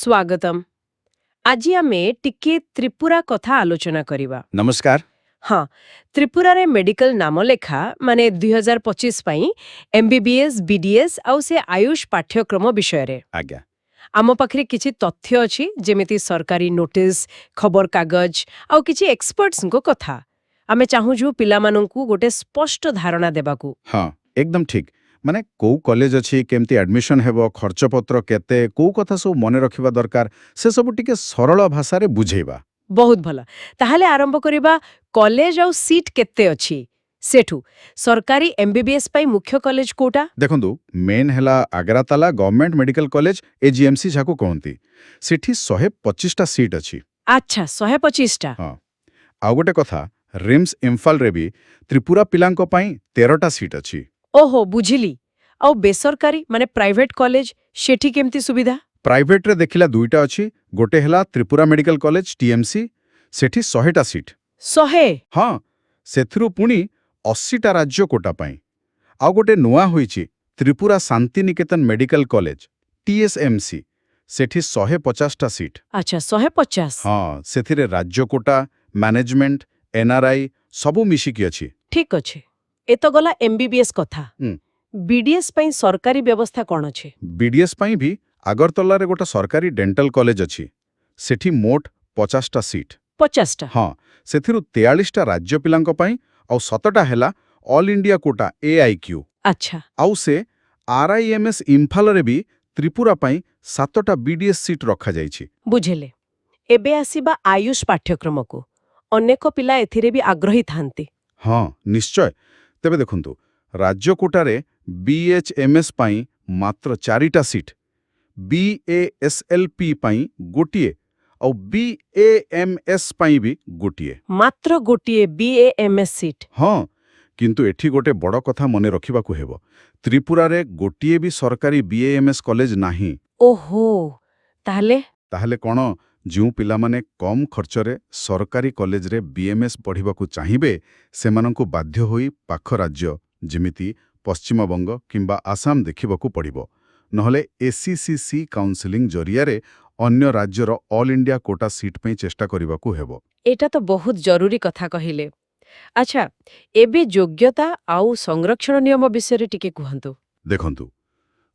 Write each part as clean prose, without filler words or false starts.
ସ୍ୱାଗତମ୍। ଆଜି ଆମେ ଟିକେ ତ୍ରିପୁରା କଥା ଆଲୋଚନା କରିବା। ନମସ୍କାର। ହଁ, ତ୍ରିପୁରାରେ ମେଡିକାଲ ନାମଲେଖା ମାନେ 2025 ପାଇଁ MBBS, BDS ଆଉ ସେ ଆୟୁଷ ପାଠ୍ୟକ୍ରମ ବିଷୟରେ ଆଜ୍ଞା। ଆମ ପାଖରେ କିଛି ତଥ୍ୟ ଅଛି, ଯେମିତି ସରକାରୀ ନୋଟିସ୍, ଖବରକାଗଜ ଆଉ କିଛି ଏକ୍ସପର୍ଟଙ୍କ କଥା। ଆମେ ଚାହୁଁଛୁ ପିଲାମାନଙ୍କୁ ଗୋଟେ ସ୍ପଷ୍ଟ ଧାରଣା ଦେବାକୁ। ହଁ, ଏକଦମ ଠିକ୍। ମାନେ କୋଉ କଲେଜ ଅଛି, କେମିତି ଆଡମିସନ ହେବ, ଖର୍ଚ୍ଚପତ୍ର କେତେ, କୋଉ କଥା ସବୁ ମନେ ରଖିବା ଦରକାର, ସେସବୁ ଟିକେ ସରଳ ଭାଷାରେ ବୁଝେଇବା। ବହୁତ ଭଲ। ତାହେଲେ ଆରମ୍ଭ କରିବା, କଲେଜ ଆଉ ସିଟ୍ କେତେ ଅଛି ସେଠୁ। ସରକାରୀ MBBS ପାଇଁ ମୁଖ୍ୟ କଲେଜ କୋଉଟା? ଦେଖନ୍ତୁ, ମେନ୍ ହେଲା ଆଗ୍ରାତାଲା ଗଭର୍ଣ୍ଣମେଣ୍ଟ ମେଡିକାଲ କଲେଜ, AGMC ଯାହାକୁ କହନ୍ତି। ସେଠି 125ଟା ସିଟ୍ ଅଛି। ଆଚ୍ଛା, 125ଟା। ହଁ, ଆଉ ଗୋଟେ କଥା, ରିମ୍ସ ଇମ୍ଫାଲରେ ବି ତ୍ରିପୁରା ପିଲାଙ୍କ ପାଇଁ 13ଟା ସିଟ୍ ଅଛି। ଓହୋ, ବୁଝିଲି। ଆଉ ବେସରକାରୀ ମାନେ ପ୍ରାଇଭେଟ କଲେଜ, ସେଠି କେମିତି ସୁବିଧା? ପ୍ରାଇଭେଟରେ ଦେଖିଲା ଦୁଇଟା ଅଛି। ଗୋଟେ ହେଲା ତ୍ରିପୁରା ମେଡିକାଲ କଲେଜ TMC, ସେଠି 100ଟା ସିଟ୍। 100? ହଁ, ସେଥିରୁ ପୁଣି 80ଟା ରାଜ୍ୟ କୋଟା ପାଇଁ। ଆଉ ଗୋଟେ ନୂଆ ହୋଇଛି Tripura Santiniketan medical college TSMC, ସେଠି 150ଟା ସିଟ୍। ଆଚ୍ଛା, 150। ହଁ, ସେଥିରେ ରାଜ୍ୟ କୋଟା, ମ୍ୟାନେଜମେଣ୍ଟ, NRI ସବୁ ମିଶିକି ଅଛି। ଠିକ୍ ଅଛି। ଏ ତ ଗଲା MBBS କଥା। ହୁଁ, BDS ପାଇଁ ସରକାରୀ ବ୍ୟବସ୍ଥା କ'ଣ ଅଛି? BDS ପାଇଁ ବି আগরতলাରେ ଗୋଟେ ସରକାରୀ ଡେଣ୍ଟାଲ କଲେଜ ଅଛି। ସେଠି ମୋଟ 50ଟା ସିଟ୍। 50ଟା? ହଁ, ସେଥିରୁ 43ଟା ରାଜ୍ୟ ପିଲାଙ୍କ ପାଇଁ ଆଉ 7ଟା ହେଲା ଅଲ୍ ଇଣ୍ଡିଆ କୋଟା AIQ। ଆଚ୍ଛା। ଆଉ ସେ RIMS ଇମ୍ଫାଲରେ ବି ତ୍ରିପୁରା ପାଇଁ 7ଟା BDS ସିଟ୍ ରଖାଯାଇଛି। ବୁଝିଲେ। ଏବେ ଆସିବା ଆୟୁଷ ପାଠ୍ୟକ୍ରମକୁ। ଅନେକ ପିଲା ଏଥିରେ ବି ଆଗ୍ରହୀ ଥାନ୍ତି। ହଁ, ନିଶ୍ଚୟ। ତେବେ ଦେଖନ୍ତୁ, ରାଜ୍ୟ କୋଟାରେ BHMS ପାଇଁ ମାତ୍ର 4ଟା ସିଟ୍, BASLP ପାଇଁ ଗୋଟିଏ ଆଉ BAMS ପାଇଁ ବି ଗୋଟିଏ। ମାତ୍ର ଗୋଟିଏ BAMS ସିଟ୍? ହଁ, କିନ୍ତୁ ଏଠି ଗୋଟେ ବଡ଼ କଥା ମନେ ରଖିବାକୁ ହେବ। ତ୍ରିପୁରାରେ ଗୋଟିଏ ବି ସରକାରୀ BAMS କଲେଜ ନାହିଁ। ଓହୋ, ତାହେଲେ? ତାହେଲେ କ'ଣ, ଯେଉଁ ପିଲାମାନେ କମ୍ ଖର୍ଚ୍ଚରେ ସରକାରୀ କଲେଜରେ BMS ପଢ଼ିବାକୁ ଚାହିଁବେ, ସେମାନଙ୍କୁ ବାଧ୍ୟ ହୋଇ ପାଖ ରାଜ୍ୟ ଯେମିତି ପଶ୍ଚିମବଙ୍ଗ କିମ୍ବା ଆସାମ ଦେଖିବାକୁ ପଡ଼ିବ। ନହେଲେ ACCC କାଉନ୍ସେଲିଂ ଜରିଆରେ ଅନ୍ୟ ରାଜ୍ୟର ଅଲ୍ ଇଣ୍ଡିଆ କୋଟା ସିଟ୍ ପାଇଁ ଚେଷ୍ଟା କରିବାକୁ ହେବ। ଏଇଟା ତ ବହୁତ ଜରୁରୀ କଥା କହିଲେ। ଆଚ୍ଛା, ଏବେ ଯୋଗ୍ୟତା ଆଉ ସଂରକ୍ଷଣ ନିୟମ ବିଷୟରେ ଟିକେ କୁହନ୍ତୁ। ଦେଖନ୍ତୁ,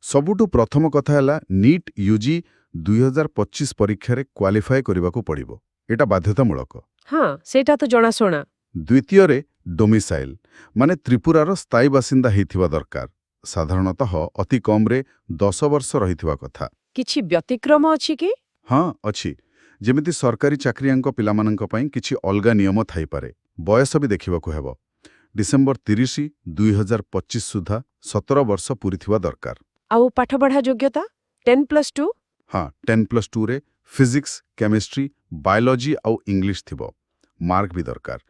ସବୁଠୁ ପ୍ରଥମ କଥା ହେଲା NEET UG 2025 ପରୀକ୍ଷାରେ କ୍ୱାଲିଫାଏ କରିବାକୁ ପଡ଼ିବ। ଏଟା ବାଧ୍ୟତାମୂଳକ। ହଁ, ସେଇଟା ତ ଜଣାଶୁଣା। ଦ୍ୱିତୀୟରେ ଡୋମିସାଇଲ୍, ମାନେ ତ୍ରିପୁରାର ସ୍ଥାୟୀ ବାସିନ୍ଦା ହେଇଥିବା ଦରକାର। ସାଧାରଣତଃ ଅତି କମ୍ରେ 10 ବର୍ଷ ରହିଥିବା କଥା। କିଛି ବ୍ୟତିକ୍ରମ ଅଛି କି? ହଁ, ଅଛି। ଯେମିତି ସରକାରୀ ଚାକିରିଆଙ୍କ ପିଲାମାନଙ୍କ ପାଇଁ କିଛି ଅଲଗା ନିୟମ ଥାଇପାରେ। ବୟସ ବି ଦେଖିବାକୁ ହେବ। ଡିସେମ୍ବର 30, 2025 ସୁଦ୍ଧା 17 ବର୍ଷ ପୂରିଥିବା ଦରକାର। ଆଉ ପାଠପଢ଼ା ଯୋଗ୍ୟତା? 10+2? ହଁ, 10+2ରେ ଫିଜିକ୍ସ, କେମିଷ୍ଟ୍ରି, ବାୟୋଲୋଜି ଆଉ ଇଂଲିଶ ଥିବ। ମାର୍କ ବି ଦରକାର।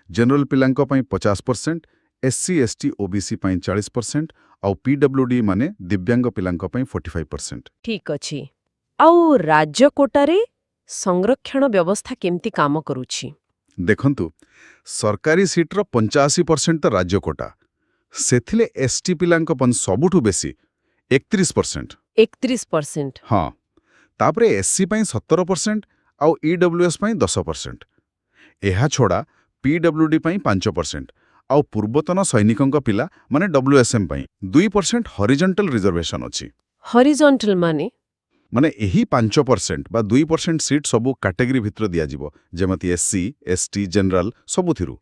ଜେନେରାଲ ପିଲାଙ୍କ ପାଇଁ 50%, SC, ST, OBC ପାଇଁ 40% ଆଉ PWD ମାନେ ଦିବ୍ୟାଙ୍ଗ ପିଲାଙ୍କ ପାଇଁ 45%। ଠିକ୍ ଅଛି। ଆଉ ରାଜ୍ୟ କୋଟାରେ ସଂରକ୍ଷଣ ବ୍ୟବସ୍ଥା କେମିତି କାମ କରୁଛି? ଦେଖନ୍ତୁ, ସରକାରୀ ସିଟ୍ର 85% ତ ରାଜ୍ୟ କୋଟା। ସେଥିରେ ST ପିଲାଙ୍କ ପାଇଁ ସବୁଠୁ ବେଶୀ 31%। 31%? ହଁ, ତାପରେ SC ପାଇଁ 17% ଆଉ EWS ପାଇଁ 10%। ଏହା ଛଡ଼ା PWD ପାଇଁ 5% ଆଉ ପୂର୍ବତନ ସୈନିକଙ୍କ ପିଲା ମାନେ WSM ପାଇଁ 2% ହରିଜଣ୍ଟାଲ ରିଜର୍ଭେସନ୍ ଅଛି। ହରିଜଣ୍ଟାଲ ମାନେ? ମାନେ ଏହି 5% ବା 2% ସିଟ୍ ସବୁ କାଟେଗୋରୀ ଭିତରେ ଦିଆଯିବ, ଯେମିତି SC, ST, ଜେନେରାଲ ସବୁଥିରୁ।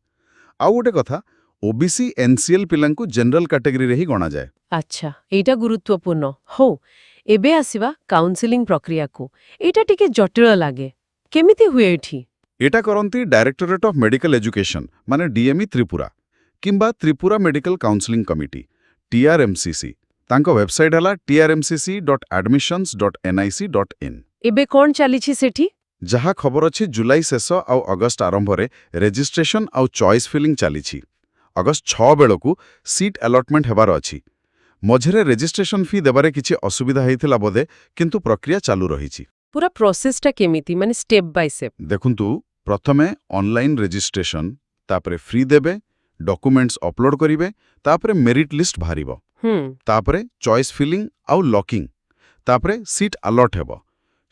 ଆଉ ଗୋଟେ କଥା, OBC, NCL ପିଲାଙ୍କୁ ଜେନେରାଲ କାଟେଗୋରୀରେ ହିଁ ଗଣାଯାଏ। ଆଚ୍ଛା, ଏଇଟା ଗୁରୁତ୍ୱପୂର୍ଣ୍ଣ। ହଉ, ଏବେ ଆସିବା କାଉନ୍ସିଲିଂ ପ୍ରକ୍ରିୟାକୁ। ଏଇଟା ଟିକେ ଜଟିଳ ଲାଗେ। କେମିତି ହୁଏ ଏଠି? ଏଟା କରନ୍ତି ଡାଇରେକ୍ଟୋରେଟ୍ ଅଫ୍ ମେଡିକାଲ ଏଜୁକେସନ୍ ମାନେ DME ତ୍ରିପୁରା କିମ୍ବା Tripura medical counselling committee TRMCC। ତାଙ୍କ ୱେବସାଇଟ୍ ହେଲା trmcc.admissions.nic.in। ଏବେ କ'ଣ ଚାଲିଛି ସେଠି? ଯାହା ଖବର ଅଛି, ଜୁଲାଇ ଶେଷ ଆଉ ଅଗଷ୍ଟ ଆରମ୍ଭରେ ରେଜିଷ୍ଟ୍ରେସନ୍ ଆଉ ଚଏସ୍ ଫିଲିଂ ଚାଲିଛି। ଅଗଷ୍ଟ 6 ବେଳକୁ ସିଟ୍ ଆଲଟମେଣ୍ଟ ହେବାର ଅଛି। ମଝିରେ ରେଜିଷ୍ଟ୍ରେସନ୍ ଫି ଦେବାରେ କିଛି ଅସୁବିଧା ହେଇଥିଲା ବୋଧେ, କିନ୍ତୁ ପ୍ରକ୍ରିୟା ଚାଲୁ ରହିଛି। ପୁରା ପ୍ରୋସେସଟା କେମିତି, ମାନେ ଷ୍ଟେପ୍ ବାଇ ଷ୍ଟେପ୍? ଦେଖନ୍ତୁ, ପ୍ରଥମେ ଅନଲାଇନ୍ ରେଜିଷ୍ଟ୍ରେସନ୍, ତାପରେ ଫ୍ରି ଦେବେ, ଡକୁମେଣ୍ଟସ୍ ଅପଲୋଡ୍ କରିବେ, ତାପରେ ମେରିଟ୍ ଲିଷ୍ଟ ବାହାରିବ। ତାପରେ ଚଏସ୍ ଫିଲିଂ ଆଉ ଲକିଂ, ତାପରେ ସିଟ୍ ଆଲଟ୍ ହେବ।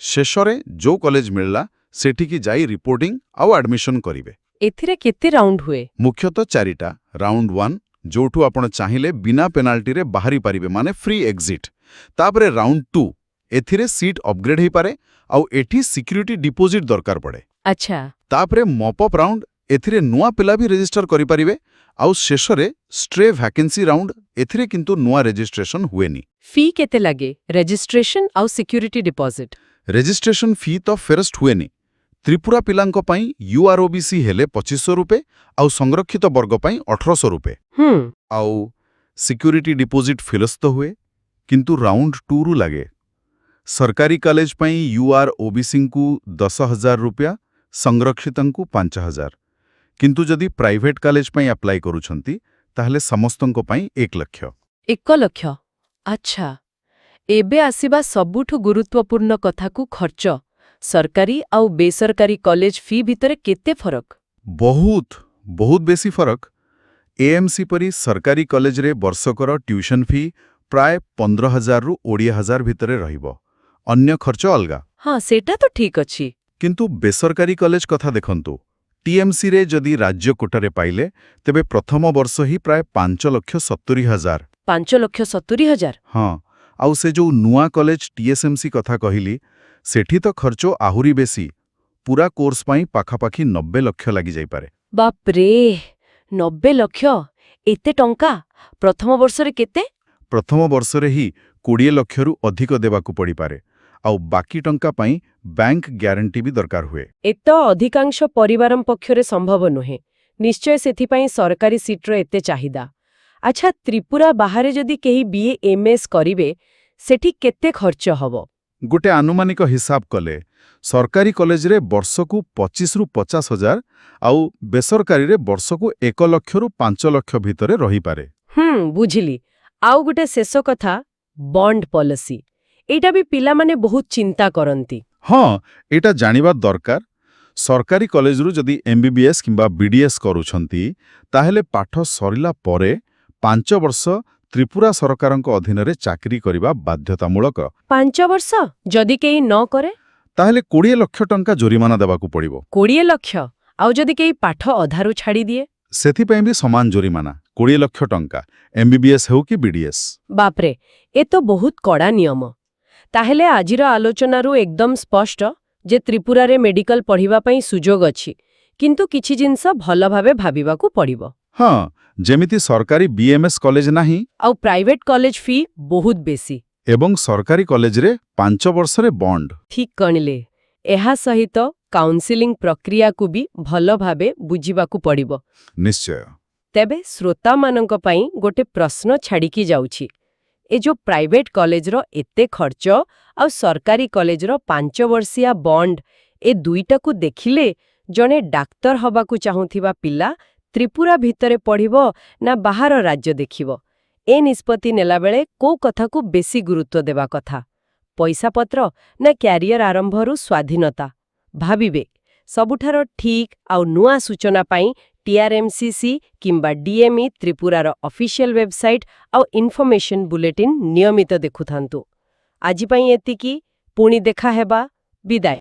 ଶେଷରେ ଯୋଉ କଲେଜ ମିଳିଲା ସେଠିକି ଯାଇ ରିପୋର୍ଟିଂ ଆଉ ଆଡମିସନ କରିବେ। ଏଥିରେ କେତେ ରାଉଣ୍ଡ ହୁଏ? ମୁଖ୍ୟତଃ 4ଟା। ରାଉଣ୍ଡ 1 ଯୋଉଠୁ ଆପଣ ଚାହିଁଲେ ବିନା ପେନାଲ୍ଟିରେ ବାହାରି ପାରିବେ, ମାନେ ଫ୍ରି ଏକ୍ଜିଟ୍। ତାପରେ ରାଉଣ୍ଡ 2 ଏଥିରେ ସିଟ୍ ଅପଗ୍ରେଡ୍ ହେଇପାରେ ଆଉ ଏଠି ସିକ୍ୟୁରିଟି ଡିପୋଜିଟ୍ ଦରକାର ପଡ଼େ। ଆଚ୍ଛା, ତାପରେ ମପଅପ୍ ରାଉଣ୍ଡ, ଏଥିରେ ନୂଆ ପିଲା ବି ରେଜିଷ୍ଟର କରିପାରିବେ। ଆଉ ଶେଷରେ ଷ୍ଟ୍ରେ ଭ୍ୟାକେନ୍ସି ରାଉଣ୍ଡ, ଏଥିରେ କିନ୍ତୁ ନୂଆ ରେଜିଷ୍ଟ୍ରେସନ ହୁଏନି। ଫି କେତେ ଲାଗେ? ରେଜିଷ୍ଟ୍ରେସନ ଆଉ ସିକ୍ୟୁରିଟି ଡିପୋଜିଟ୍? ରେଜିଷ୍ଟ୍ରେସନ ଫି ତ ଫେରସ୍ତ ହୁଏନି। ତ୍ରିପୁରା ପିଲାଙ୍କ ପାଇଁ UROBC ହେଲେ 2500 ରୂପେ ଆଉ ସଂରକ୍ଷିତ ବର୍ଗ ପାଇଁ 1800 ରୂପେ। ଆଉ ସିକ୍ୟୁରିଟି ଡିପୋଜିଟ୍ ଫେରସ୍ତ ହୁଏ, କିନ୍ତୁ ରାଉଣ୍ଡ 2ରୁ ଲାଗେ। ସରକାରୀ କଲେଜ ପାଇଁ UROBCଙ୍କୁ 10,000 ରୂପା, ସଂରକ୍ଷିତଙ୍କୁ 5,000। କିନ୍ତୁ ଯଦି ପ୍ରାଇଭେଟ୍ କଲେଜ ପାଇଁ ଆପ୍ଲାଏ କରୁଛନ୍ତି ତାହେଲେ ସମସ୍ତଙ୍କ ପାଇଁ 1 ଲକ୍ଷ। 1 ଲକ୍ଷ? ଆଚ୍ଛା, ଏବେ ଆସିବା ସବୁଠୁ ଗୁରୁତ୍ୱପୂର୍ଣ୍ଣ କଥାକୁ, ଖର୍ଚ୍ଚ। ସରକାରୀ ଆଉ ବେସରକାରୀ କଲେଜ ଫି ଭିତରେ କେତେ ଫରକ? ବହୁତ ବେଶୀ ଫରକ। AMC ପରି ସରକାରୀ କଲେଜରେ ବର୍ଷକର ଟ୍ୟୁସନ ଫି ପ୍ରାୟ 15,000ରୁ 20,000 ଭିତରେ ରହିବ। ଅନ୍ୟ ଖର୍ଚ୍ଚ ଅଲଗା। ହଁ, ସେଇଟା ତ ଠିକ୍ ଅଛି। କିନ୍ତୁ ବେସରକାରୀ କଲେଜ କଥା ଦେଖନ୍ତୁ। TMCରେ ଯଦି ରାଜ୍ୟ କୋଟାରେ ପାଇଲେ ତେବେ ପ୍ରଥମ ବର୍ଷ ହିଁ ପ୍ରାୟ 5,70,000। 5,70,000? ହଁ, ଆଉ ସେ ଯୋଉ ନୂଆ କଲେଜ TSMC କଥା କହିଲି, ସେଠି ତ ଖର୍ଚ୍ଚ ଆହୁରି ବେଶୀ। ପୁରା କୋର୍ସ ପାଇଁ ପାଖାପାଖି 90 ଲକ୍ଷ ଲାଗିଯାଇପାରେ। ବାପ୍ରେ, 90 ଲକ୍ଷ? ଏତେ ଟଙ୍କା? ପ୍ରଥମ ବର୍ଷରେ କେତେ? ପ୍ରଥମ ବର୍ଷରେ ହିଁ 20 ଲକ୍ଷରୁ ଅଧିକ ଦେବାକୁ ପଡ଼ିପାରେ। ଆଉ ବାକି ଟଙ୍କା ପାଇଁ ବ୍ୟାଙ୍କ ଗ୍ୟାରେଣ୍ଟି ବି ଦରକାର ହୁଏ। ଏତ ଅଧିକାଂଶ ପରିବାର ପକ୍ଷରେ ସମ୍ଭବ ନୁହେଁ। ନିଶ୍ଚୟ ସେଥିପାଇଁ ସରକାରୀ ସିଟ୍ର ଏତେ ଚାହିଦା। ଆଚ୍ଛା, ତ୍ରିପୁରା ବାହାରେ ଯଦି କେହି BA MS କରିବେ, ସେଠି କେତେ ଖର୍ଚ୍ଚ ହବ? ଗୋଟେ ଆନୁମାନିକ ହିସାବ କଲେ ସରକାରୀ କଲେଜରେ ବର୍ଷକୁ 25ରୁ 50,000 ଆଉ ବେସରକାରୀରେ ବର୍ଷକୁ 1 ଲକ୍ଷରୁ 5 ଲକ୍ଷ ଭିତରେ ରହିପାରେ। ବୁଝିଲି। ଆଉ ଗୋଟେ ଶେଷ କଥା, ବଣ୍ଡ ପଲିସି। ଏଇଟା ବି ପିଲାମାନେ ବହୁତ ଚିନ୍ତା କରନ୍ତି। ହଁ, ଏଇଟା ଜାଣିବା ଦରକାର। ସରକାରୀ କଲେଜରୁ ଯଦି MBBS କିମ୍ବା BDS କରୁଛନ୍ତି ତାହେଲେ ପାଠ ସରିଲା ପରେ 5 ବର୍ଷ ତ୍ରିପୁରା ସରକାରଙ୍କ ଅଧୀନରେ ଚାକିରି କରିବା ବାଧ୍ୟତାମୂଳକ। 5 ବର୍ଷ? ଯଦି କେହି ନ କରେ? ତାହେଲେ 20 ଲକ୍ଷ ଟଙ୍କା ଜୋରିମାନା ଦେବାକୁ ପଡ଼ିବ। 20 ଲକ୍ଷ? ଆଉ ଯଦି କେହି ପାଠ ଅଧାରୁ ଛାଡ଼ିଦିଏ? ସେଥିପାଇଁ ବି ସମାନ ଜୋରିମାନା, 20 ଲକ୍ଷ ଟଙ୍କା, MBBS ହେଉ କି BDS। ବାପ୍ରେ, ଏ ତ ବହୁତ କଡ଼ା ନିୟମ। ତାହେଲେ ଆଜିର ଆଲୋଚନାରୁ ଏକଦମ ସ୍ପଷ୍ଟ ଯେ ତ୍ରିପୁରାରେ ମେଡିକାଲ ପଢ଼ିବା ପାଇଁ ସୁଯୋଗ ଅଛି, କିନ୍ତୁ କିଛି ଜିନିଷ ଭଲ ଭାବେ ଭାବିବାକୁ ପଡ଼ିବ। ହଁ, ଯେମିତି ସରକାରୀ BMS କଲେଜ ନାହିଁ ଆଉ ପ୍ରାଇଭେଟ କଲେଜ ଫି ବହୁତ ବେଶୀ। ଏବଂ ସରକାରୀ କଲେଜରେ 5 ବର୍ଷରେ ବଣ୍ଡ। ଠିକ୍ କହିଲେ। ଏହା ସହିତ କାଉନ୍ସିଲିଂ ପ୍ରକ୍ରିୟାକୁ ବି ଭଲ ଭାବେ ବୁଝିବାକୁ ପଡ଼ିବ। ନିଶ୍ଚୟ। ତେବେ ଶ୍ରୋତାମାନଙ୍କ ପାଇଁ ଗୋଟେ ପ୍ରଶ୍ନ ଛାଡ଼ିକି ଯାଉଛି। ଏ ଯୋଉ ପ୍ରାଇଭେଟ କଲେଜର ଏତେ ଖର୍ଚ୍ଚ ଆଉ ସରକାରୀ କଲେଜର 5 ବର୍ଷିଆ ବଣ୍ଡ, ଏ ଦୁଇଟାକୁ ଦେଖିଲେ ଜଣେ ଡାକ୍ତର ହବାକୁ ଚାହୁଁଥିବା ପିଲା ତ୍ରିପୁରା ଭିତରେ ପଢ଼ିବ ନା ବାହାର ରାଜ୍ୟ ଦେଖିବ? ଏ ନିଷ୍ପତ୍ତି ନେଲାବେଳେ କୋଉ କଥାକୁ ବେଶୀ ଗୁରୁତ୍ୱ ଦେବା କଥା? ପଇସାପତ୍ର ନା କ୍ୟାରିୟର ଆରମ୍ଭରୁ ସ୍ୱାଧୀନତା? ଭାବିବେ। ସବୁଠାର ଠିକ୍ ଆଉ ନୂଆ ସୂଚନା ପାଇଁ TRMCC କିମ୍ବା DME ତ୍ରିପୁରାର ଅଫିସିଆଲ ୱେବସାଇଟ୍ ଆଉ ଇନଫର୍ମେସନ୍ ବୁଲେଟିନ୍ ନିୟମିତ ଦେଖୁଥାନ୍ତୁ। ଆଜି ପାଇଁ ଏତିକି। ପୁଣି ଦେଖା ହେବା। ବିଦାୟ।